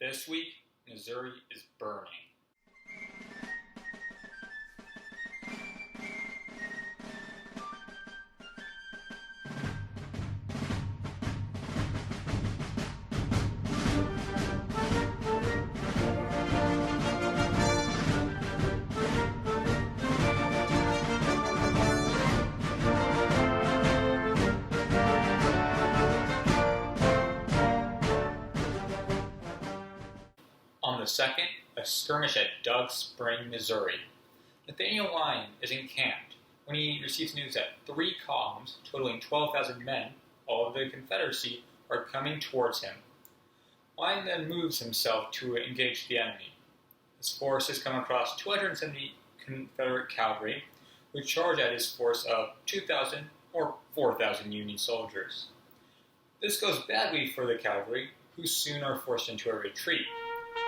This week, Missouri is burning. On the 2nd, a skirmish at Doug Spring, Missouri. Nathaniel Lyon is encamped when he receives news that 3 columns, totaling 12,000 men, all of the Confederacy, are coming towards him. Lyon then moves himself to engage the enemy. His forces come across 270 Confederate cavalry, who charge at his force of 2,000 or 4,000 Union soldiers. This goes badly for the cavalry, who soon are forced into a retreat.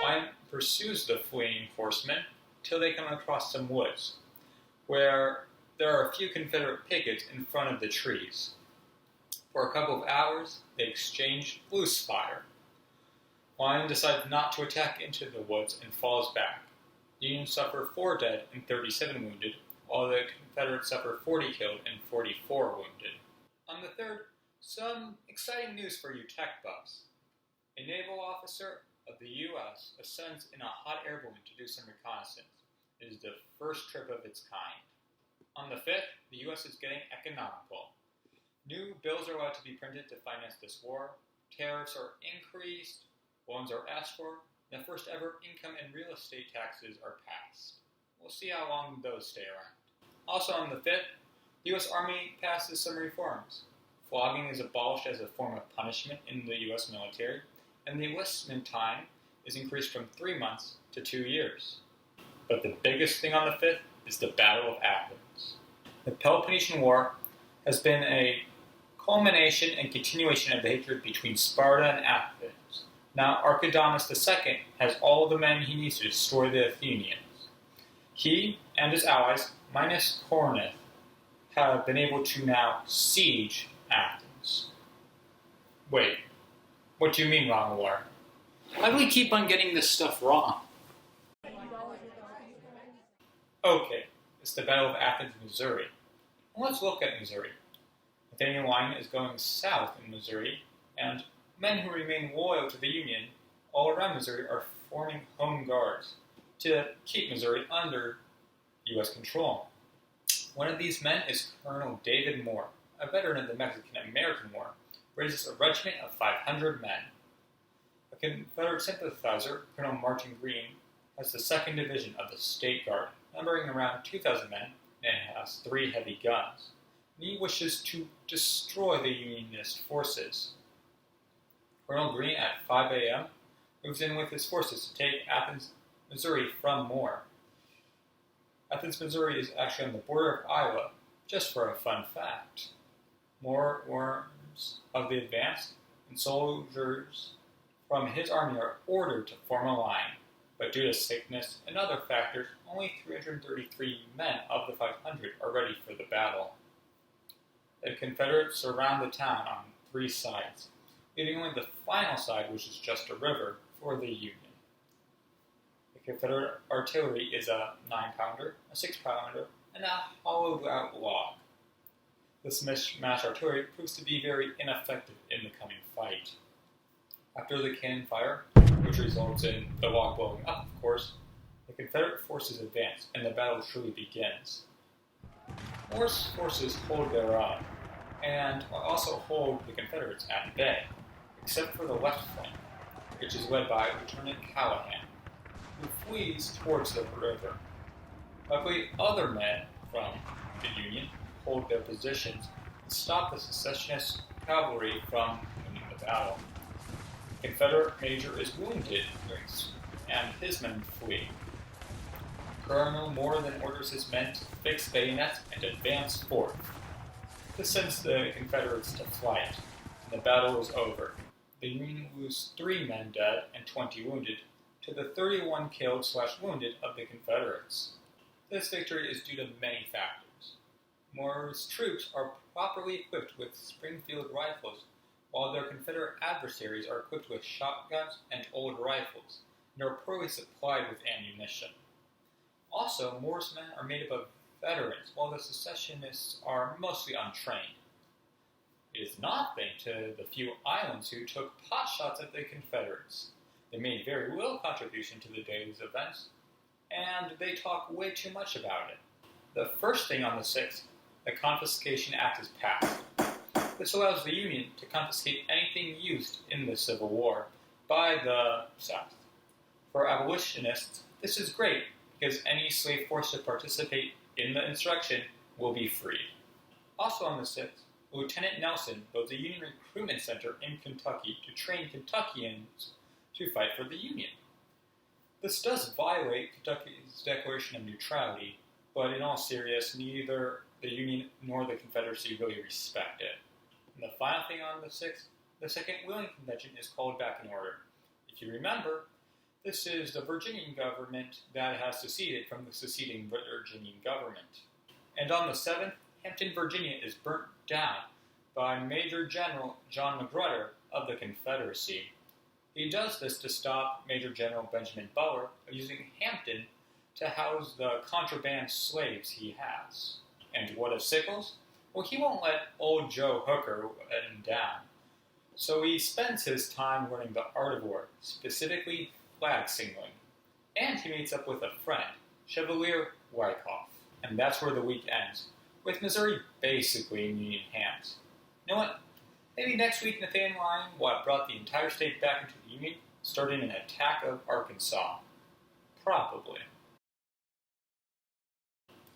Lyon pursues the fleeing horsemen till they come across some woods, where there are a few Confederate pickets in front of the trees. For a couple of hours, they exchange loose fire. Lyon decides not to attack into the woods and falls back. The Union suffer 4 dead and 37 wounded, while the Confederates suffer 40 killed and 44 wounded. On the 3rd, some exciting news for you tech buffs. A naval officer of the U.S. ascends in a hot air balloon to do some reconnaissance. It is the first trip of its kind. On the 5th, the U.S. is getting economical. New bills are allowed to be printed to finance this war. Tariffs are increased, loans are asked for, and the first ever income and real estate taxes are passed. We'll see how long those stay around. Also on the 5th, the U.S. Army passes some reforms. Flogging is abolished as a form of punishment in the U.S. military, and the enlistment time is increased from 3 months to 2 years. But the biggest thing on the 5th is the Battle of Athens. The Peloponnesian War has been a culmination and continuation of the hatred between Sparta and Athens. Now Archidamus II has all the men he needs to destroy the Athenians. He and his allies, minus Corinth, have been able to now siege Athens. Wait. What do you mean, wrong war? How do we keep on getting this stuff wrong? Okay, it's the Battle of Athens, Missouri. Well, let's look at Missouri. Nathaniel Lyon is going south in Missouri, and men who remain loyal to the Union all around Missouri are forming home guards to keep Missouri under U.S. control. One of these men is Colonel David Moore, a veteran of the Mexican-American War, raises a regiment of 500 men. A Confederate sympathizer, Colonel Martin Greene, has the 2nd Division of the State Guard, numbering around 2,000 men, and has 3 heavy guns. And he wishes to destroy the Unionist forces. Colonel Greene, at 5 a.m., moves in with his forces to take Athens, Missouri from Moore. Athens, Missouri is actually on the border of Iowa, just for a fun fact. Moore warns of the advance, and soldiers from his army are ordered to form a line, but due to sickness and other factors, only 333 men of the 500 are ready for the battle. The Confederates surround the town on 3 sides, leaving only the final side, which is just a river, for the Union. The Confederate artillery is a 9-pounder, a 6-pounder, and a hollowed-out log. This mismatched artillery proves to be very ineffective in the coming fight. After the cannon fire, which results in the log blowing up, of course, the Confederate forces advance, and the battle truly begins. Moore's forces hold their own, and also hold the Confederates at bay, except for the left flank, which is led by Lieutenant Callahan, who flees towards the river. Luckily, other men from the Union hold their positions and stop the secessionist cavalry from winning the battle. The Confederate major is wounded, and his men flee. Colonel Moore then orders his men to fix bayonets and advance forth. This sends the Confederates to flight, and the battle is over. The Union lose 3 men dead and 20 wounded, to the 31 killed/wounded of the Confederates. This victory is due to many factors. Moore's troops are properly equipped with Springfield rifles, while their Confederate adversaries are equipped with shotguns and old rifles, and are poorly supplied with ammunition. Also, Moore's men are made up of veterans, while the secessionists are mostly untrained. It is nothing to the few islands who took potshots at the Confederates. They made very little contribution to the day's events, and they talk way too much about it. The first thing on the 6th, the Confiscation Act is passed. This allows the Union to confiscate anything used in the Civil War by the South. For abolitionists, this is great because any slave forced to participate in the insurrection will be freed. Also on the 6th, Lieutenant Nelson builds a Union recruitment center in Kentucky to train Kentuckians to fight for the Union. This does violate Kentucky's Declaration of Neutrality, but in all seriousness, neither the Union nor the Confederacy really respect it. And the final thing on the 6th, the Second Wheeling Convention is called back in order. If you remember, this is the Virginian government that has seceded from the seceding Virginian government. And on the 7th, Hampton, Virginia is burnt down by Major General John Magruder of the Confederacy. He does this to stop Major General Benjamin Butler using Hampton to house the contraband slaves he has. And what of Sickles? Well, he won't let old Joe Hooker let him down. So he spends his time learning the art of war, specifically flag signaling. And he meets up with a friend, Chevalier Wyckoff. And that's where the week ends, with Missouri basically in Union hands. You know what? Maybe next week Nathaniel Lyon brought the entire state back into the Union, starting an attack of Arkansas. Probably.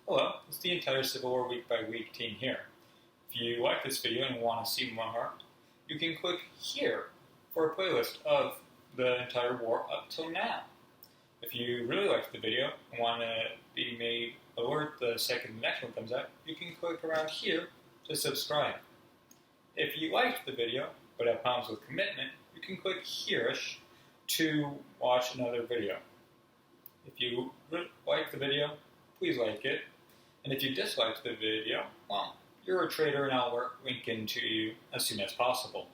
Hello, it's the entire Civil War Week by Week team here. If you like this video and want to see more, you can click here for a playlist of the entire war up till now. If you really liked the video and want to be made alert the second the next one comes out, you can click around here to subscribe. If you liked the video but have problems with commitment, you can click here-ish to watch another video. If you like the video, please like it. And if you disliked the video, well, you're a traitor and I'll link into you as soon as possible.